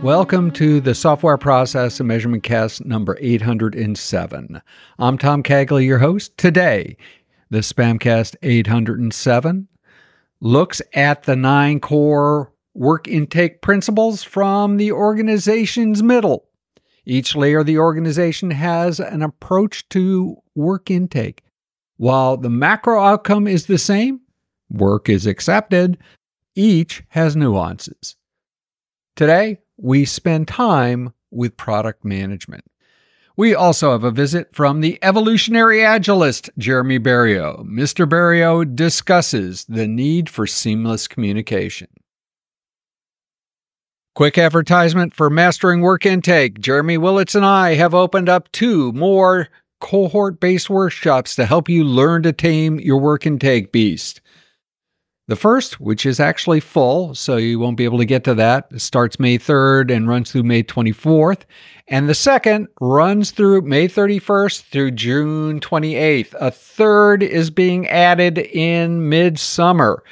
Welcome to the Software Process and Measurement Cast number 807. I'm Tom Cagley, your host. Today, the SPaMCAST 807 looks at the 9 core work intake principles from the organization's middle. Each layer of the organization has an approach to work intake. While the macro outcome is the same, work is accepted, each has nuances. Today, we spend time with product management. We also have a visit from the Evolutionary Agilist, Jeremy Berriult. Mr. Berriult discusses the need for seamless communication. Quick advertisement for Mastering Work Intake. Jeremy, Willets and I have opened up 2 more cohort-based workshops to help you learn to tame your work intake beast. The first, which is actually full, so you won't be able to get to that, starts May 3rd and runs through May 24th. And the second runs through May 31st through June 28th. A third is being added in midsummer.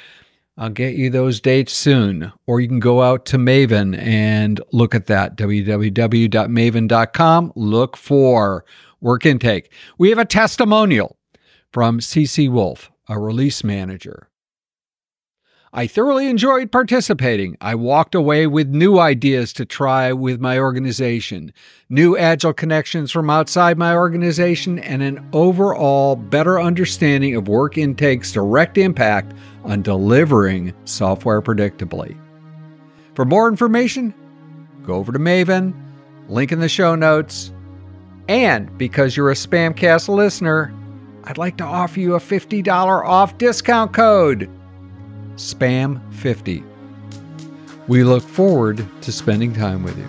I'll get you those dates soon. Or you can go out to Maven and look at that, www.maven.com. Look for work intake. We have a testimonial from CC Wolf, a release manager. I thoroughly enjoyed participating. I walked away with new ideas to try with my organization, new agile connections from outside my organization, and an overall better understanding of work intake's direct impact on delivering software predictably. For more information, go over to Maven, link in the show notes, and because you're a SPaMCAST listener, I'd like to offer you a $50 off discount code. SPAM50. We look forward to spending time with you.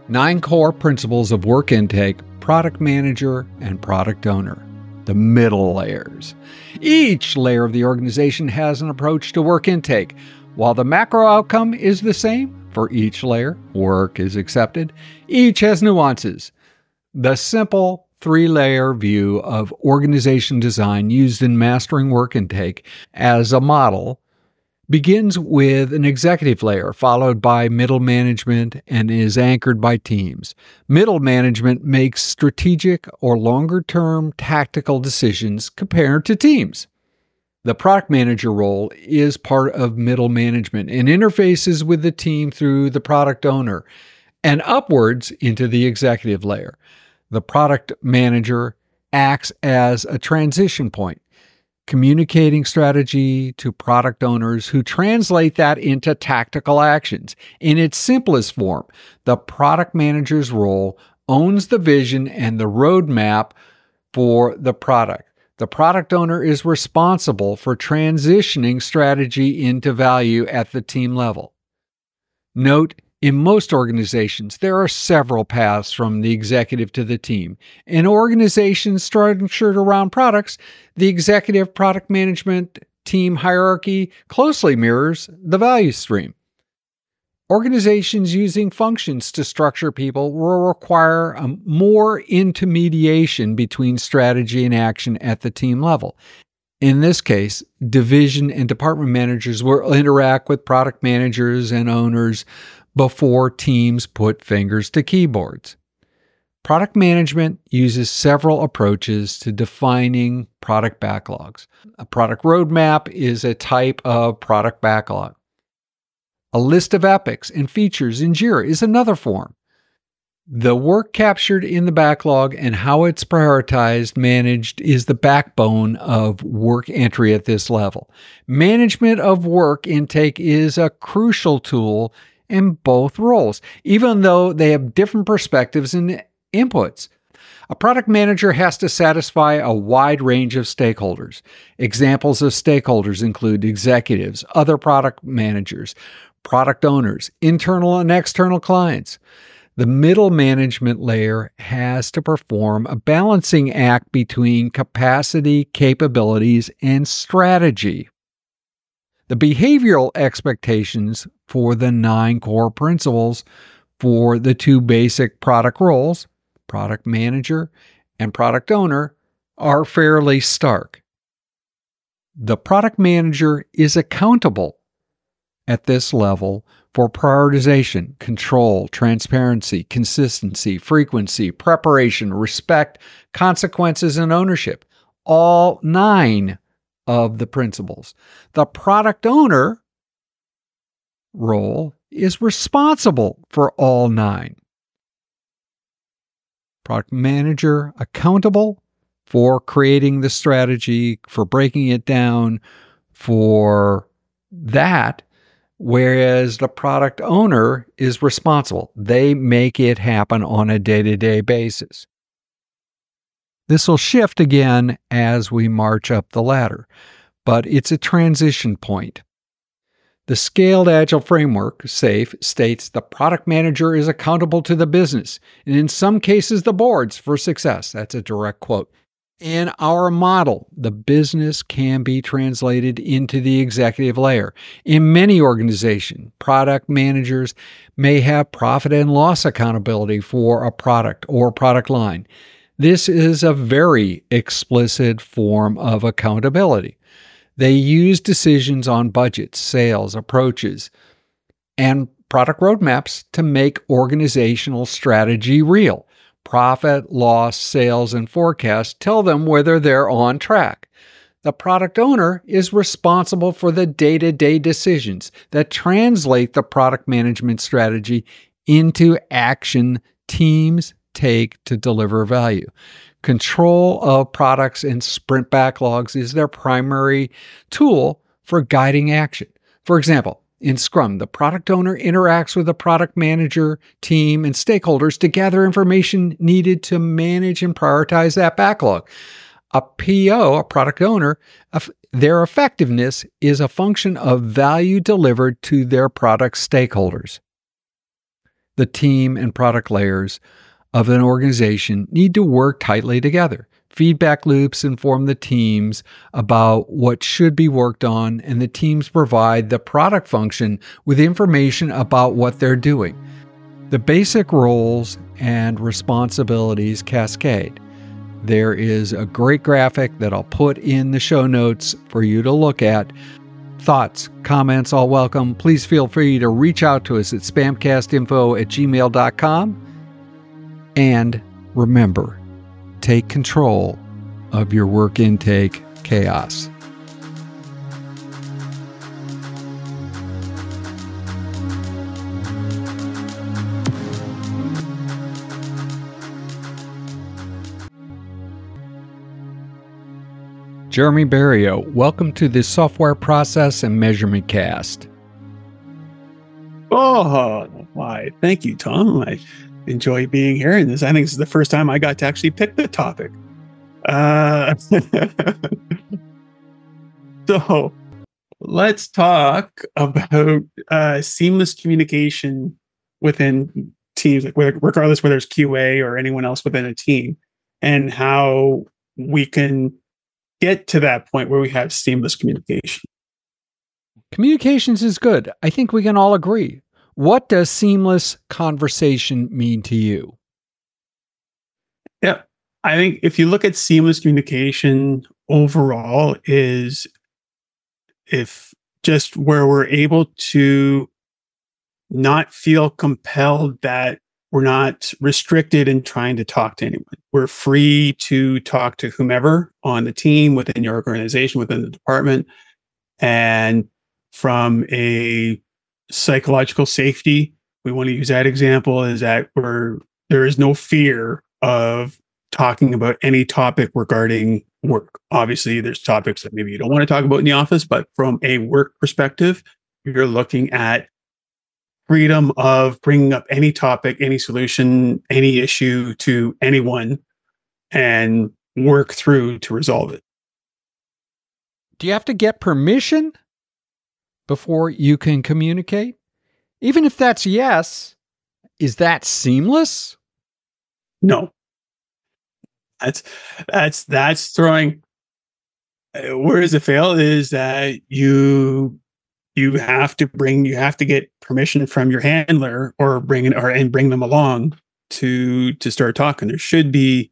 Nine core principles of work intake, product manager, and product owner. The middle layers. Each layer of the organization has an approach to work intake. While the macro outcome is the same, for each layer, work is accepted, each has nuances. The simple 3-layer view of organization design used in Mastering Work Intake as a model begins with an executive layer, followed by middle management, and is anchored by teams. Middle management makes strategic or longer-term tactical decisions compared to teams. The product manager role is part of middle management and interfaces with the team through the product owner and upwards into the executive layer. The product manager acts as a transition point, communicating strategy to product owners who translate that into tactical actions. In its simplest form, the product manager's role owns the vision and the roadmap for the product. The product owner is responsible for transitioning strategy into value at the team level. Note, in most organizations, there are several paths from the executive to the team. In organizations structured around products, the executive product management team hierarchy closely mirrors the value stream. Organizations using functions to structure people will require more intermediation between strategy and action at the team level. In this case, division and department managers will interact with product managers and owners before teams put fingers to keyboards. Product management uses several approaches to defining product backlogs. A product roadmap is a type of product backlog. A list of epics and features in Jira is another form. The work captured in the backlog and how it's prioritized, managed is the backbone of work entry at this level. Management of work intake is a crucial tool in both roles, even though they have different perspectives and inputs. A product manager has to satisfy a wide range of stakeholders. Examples of stakeholders include executives, other product managers, product owners, internal and external clients. The middle management layer has to perform a balancing act between capacity, capabilities, and strategy. The behavioral expectations for the 9 core principles for the 2 basic product roles, product manager and product owner are fairly stark. The product manager is accountable at this level for prioritization, control, transparency, consistency, frequency, preparation, respect, consequences, and ownership. All 9 of the principles. The product owner role is responsible for all 9. Product manager accountable for creating the strategy, for breaking it down, for that, whereas the product owner is responsible. They make it happen on a day-to-day basis. This will shift again as we march up the ladder, but it's a transition point. The Scaled Agile Framework, SAFe, states the product manager is accountable to the business, and in some cases the boards, for success. That's a direct quote. In our model, the business can be translated into the executive layer. In many organizations, product managers may have profit and loss accountability for a product or product line. This is a very explicit form of accountability. They use decisions on budgets, sales, approaches, and product roadmaps to make organizational strategy real. Profit, loss, sales, and forecast tell them whether they're on track. The product owner is responsible for the day-to-day decisions that translate the product management strategy into action teams take to deliver value. Control of products and sprint backlogs is their primary tool for guiding action. For example, in Scrum, the product owner interacts with the product manager, team, and stakeholders to gather information needed to manage and prioritize that backlog. A PO, a product owner, their effectiveness is a function of value delivered to their product stakeholders. The team and product layers of an organization need to work tightly together. Feedback loops inform the teams about what should be worked on, and the teams provide the product function with information about what they're doing. The basic roles and responsibilities cascade. There is a great graphic that I'll put in the show notes for you to look at. Thoughts, comments, all welcome. Please feel free to reach out to us at spamcastinfo@gmail.com. And remember, take control of your work intake chaos. Jeremy Berriult, welcome to the Software Process and Measurement Cast. Oh, why? Thank you, Tom. I enjoy being here. And I think this is the first time I got to actually pick the topic. So let's talk about seamless communication within teams, regardless whether it's QA or anyone else within a team, and how we can get to that point where we have seamless communication. Communications is good. I think we can all agree. What does seamless conversation mean to you? Yeah, I think if you look at seamless communication overall is if just where we're able to not feel compelled that we're not restricted in trying to talk to anyone. We're free to talk to whomever on the team, within your organization, within the department. And from a psychological safety, we want to use that example, is that there is no fear of talking about any topic regarding work. Obviously, there's topics that maybe you don't want to talk about in the office, but from a work perspective, you're looking at freedom of bringing up any topic, any solution, any issue to anyone and work through to resolve it. Do you have to get permission before you can communicate? Even if that's yes, is that seamless? No. That's throwing. Where does it fail is that you have to get permission from your handler and bring them along to start talking. There should be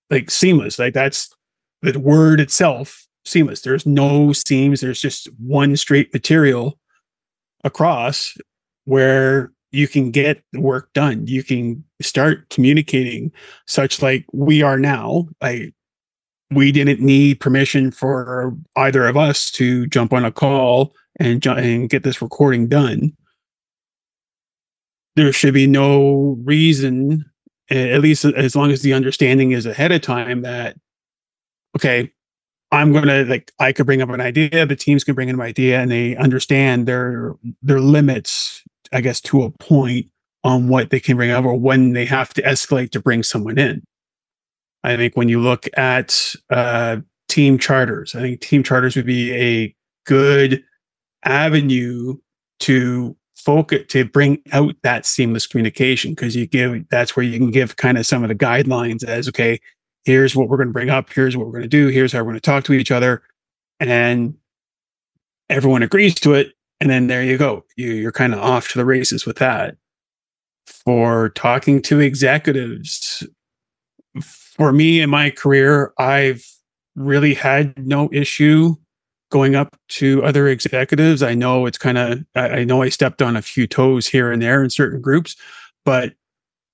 like seamless. Like that's the word itself, seamless. There's no seams. There's just one straight material across where you can get the work done. You can start communicating such like we are now. We didn't need permission for either of us to jump on a call and get this recording done. There should be no reason, at least as long as the understanding is ahead of time, that, okay, I'm going to, like, I could bring up an idea, the teams can bring in an idea, and they understand their limits, I guess, to a point on what they can bring up or when they have to escalate to bring someone in. I think when you look at team charters, I think team charters would be a good avenue to focus, to bring out that seamless communication, because that's where you can give kind of some of the guidelines as, okay, here's what we're going to bring up, here's what we're going to do, here's how we're going to talk to each other, and everyone agrees to it, and then there you go. You're kind of off to the races with that. For talking to executives, for me in my career, I've really had no issue going up to other executives. I know I know I stepped on a few toes here and there in certain groups, but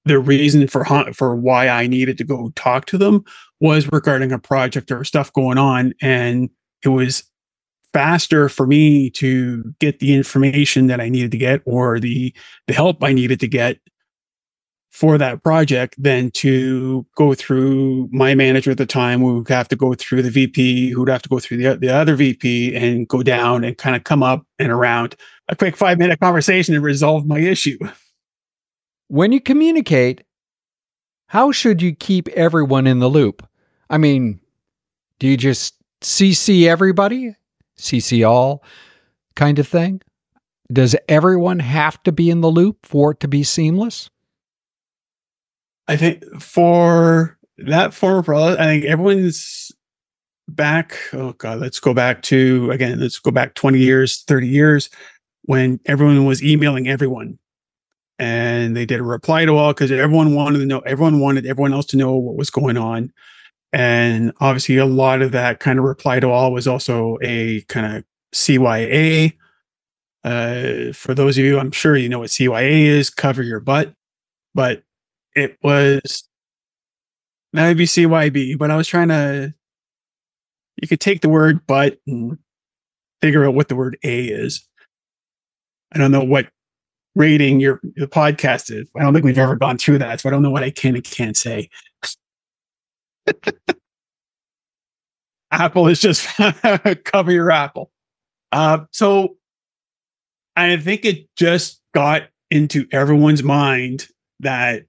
the reason for why I needed to go talk to them was regarding a project or stuff going on. And it was faster for me to get the information that I needed to get, or the help I needed to get for that project, than to go through my manager at the time, who would have to go through the VP, who would have to go through the other VP, and go down and kind of come up and around a quick 5-minute conversation and resolve my issue. When you communicate, how should you keep everyone in the loop? I mean, do you just CC everybody? CC all kind of thing? Does everyone have to be in the loop for it to be seamless? I think for that form of product, I think everyone's back. Oh God, let's go back 20 years, 30 years, when everyone was emailing everyone, and they did a reply to all, because everyone wanted everyone else to know what was going on. And obviously a lot of that kind of reply to all was also a kind of CYA. For those of you, I'm sure you know what CYA is, cover your butt. But it was, that would be CYB, but I was trying to, you could take the word but and figure out what the word A is. I don't know what rating the podcast is. I don't think we've ever gone through that, so I don't know what I can and can't say. Apple is just cover your apple. So I think it just got into everyone's mind that,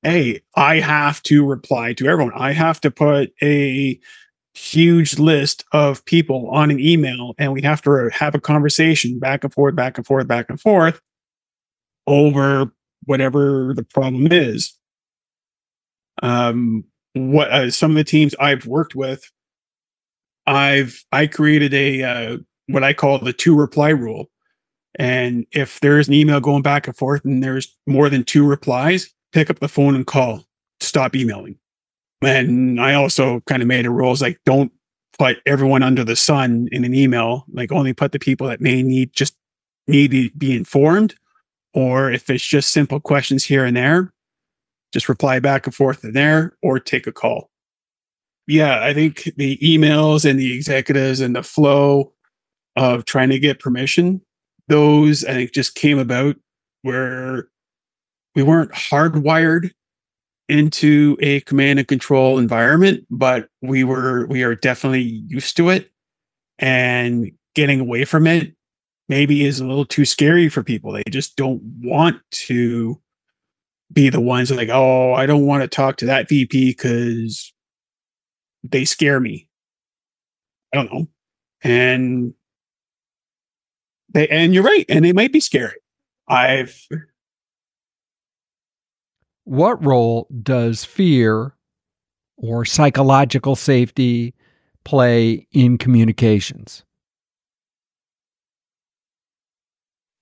hey, I have to reply to everyone. I have to put a huge list of people on an email, and we have to have a conversation back and forth, back and forth, back and forth over whatever the problem is. Some of the teams I've worked with, I created a what I call the 2 reply rule. And if there's an email going back and forth and there's more than 2 replies, pick up the phone and call. Stop emailing. And I also kind of made a rules like, don't put everyone under the sun in an email. Like, only put the people that may need to be informed, or if it's just simple questions here and there, just reply back and forth in there, or take a call. Yeah, I think the emails and the executives and the flow of trying to get permission, those I think just came about where we weren't hardwired into a command and control environment, but we are definitely used to it, and getting away from it maybe is a little too scary for people. They just don't want to be the ones like, oh, I don't want to talk to that VP because they scare me. I don't know. And you're right. And they might be scary. What role does fear or psychological safety play in communications?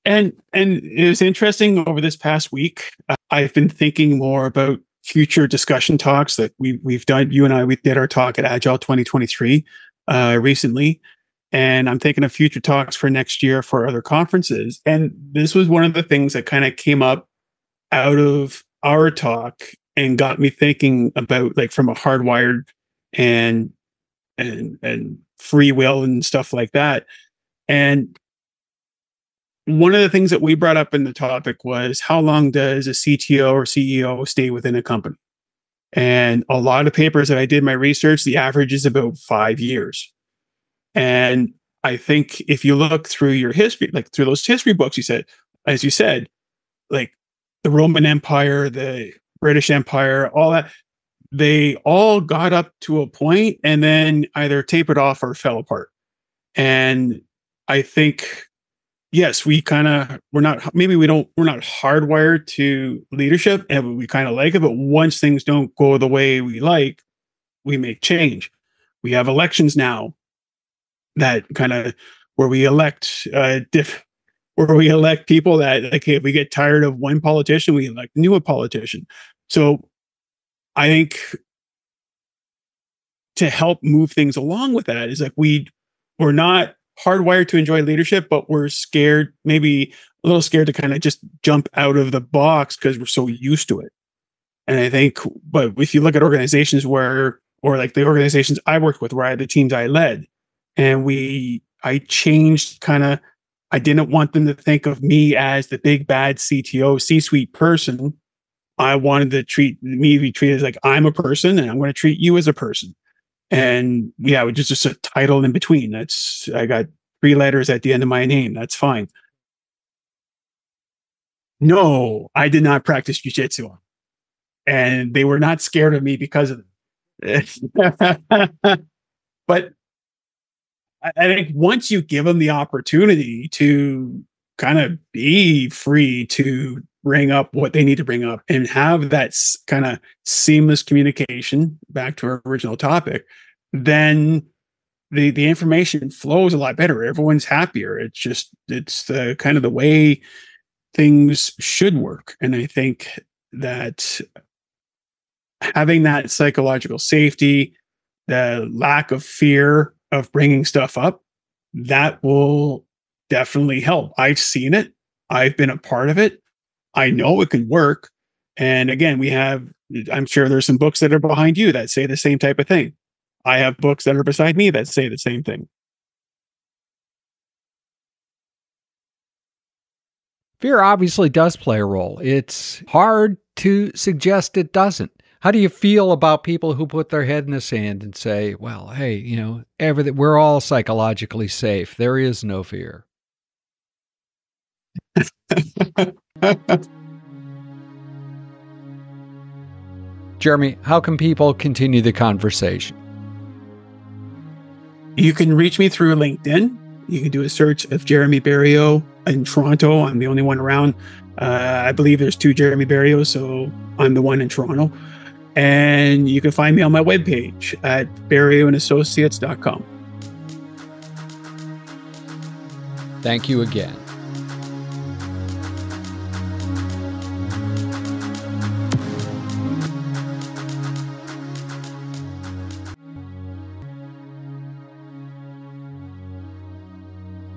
And it was interesting over this past week. I've been thinking more about future discussion talks that we've done. You and I, we did our talk at Agile 2023 recently. And I'm thinking of future talks for next year for other conferences. And this was one of the things that kind of came up out of our talk and got me thinking about, like, from a hardwired and free will and stuff like that. And one of the things that we brought up in the topic was, how long does a CTO or CEO stay within a company? And a lot of papers that I did my research, the average is about 5 years. And I think if you look through your history, like through those history books, as you said, like the Roman Empire, the British Empire, all that, they all got up to a point and then either tapered off or fell apart. And I think, yes, we're not hardwired to leadership, and we kind of like it, but once things don't go the way we like, we make change. We have elections now that kind of where we elect people that, like, if we get tired of one politician, we elect a new politician. So I think to help move things along with that is, like, we're not hardwired to enjoy leadership, but we're scared, maybe a little scared to kind of just jump out of the box because we're so used to it. And I think, but if you look at organizations or like the organizations I worked with, where I had the teams I led, and I changed I didn't want them to think of me as the big bad CTO, C-suite person. I wanted to be treated as, like, I'm a person and I'm going to treat you as a person. And yeah, which is just a title in between. I got 3 letters at the end of my name. That's fine. No, I did not practice jiu-jitsu. And they were not scared of me because of it. But I think once you give them the opportunity to kind of be free to bring up what they need to bring up and have that kind of seamless communication, back to our original topic, then the information flows a lot better. Everyone's happier. It's the kind of the way things should work. And I think that having that psychological safety, the lack of fear of bringing stuff up, that will definitely help. I've seen it. I've been a part of it. I know it can work. And again, I'm sure there's some books that are behind you that say the same type of thing. I have books that are beside me that say the same thing. Fear obviously does play a role. It's hard to suggest it doesn't. How do you feel about people who put their head in the sand and say, well, hey, everything, we're all psychologically safe. There is no fear. Jeremy, how can people continue the conversation? You can reach me through LinkedIn. You can do a search of Jeremy Berriult in Toronto. I'm the only one around. I believe there's 2 Jeremy Berriults, so I'm the one in Toronto. And you can find me on my webpage at berriultandassociates.com. Thank you again.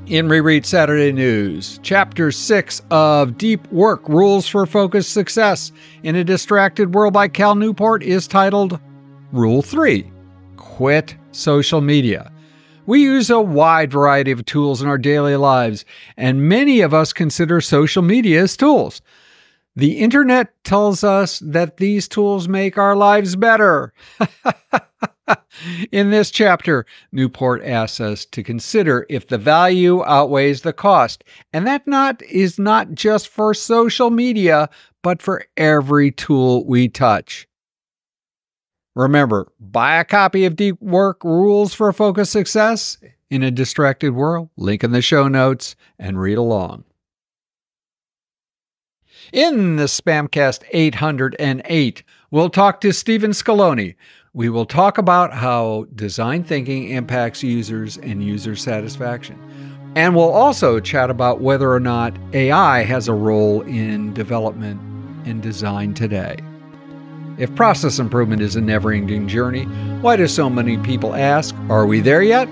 In Reread Saturday News, Chapter 6 of Deep Work, Rules for Focused Success in a Distracted World by Cal Newport is titled Rule 3, Quit Social Media. We use a wide variety of tools in our daily lives, and many of us consider social media as tools. The internet tells us that these tools make our lives better. In this chapter, Newport asks us to consider if the value outweighs the cost. And that is not just for social media, but for every tool we touch. Remember, buy a copy of Deep Work, Rules for Focused Success in a Distracted World. Link in the show notes, and read along. In the SPaMCAST 808, we'll talk to Stephen Scaloni. We will talk about how design thinking impacts users and user satisfaction. And we'll also chat about whether or not AI has a role in development and design today. If process improvement is a never-ending journey, why do so many people ask, are we there yet?